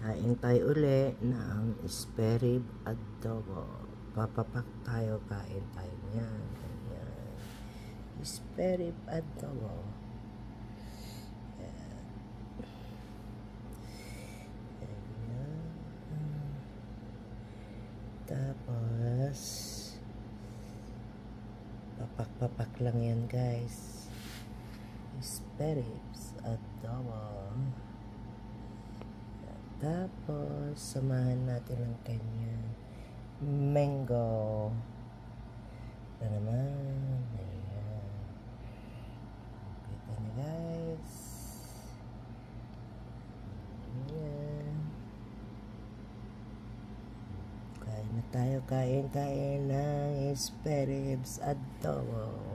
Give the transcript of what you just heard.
Kain tayo uli ng spare-rib adobo. Papapak tayo, kain tayo niyan. Ganyan. Spare-rib adobo. Ganyan. Tapos papak-papak lang yan, guys. Spare-ribs adobo. Tapos, samahan natin ang kanyang mango. Ito naman. Ayan. Kita niyo, guys. Ayan. Kain na tayo. Kain ng spare-ribs adobo.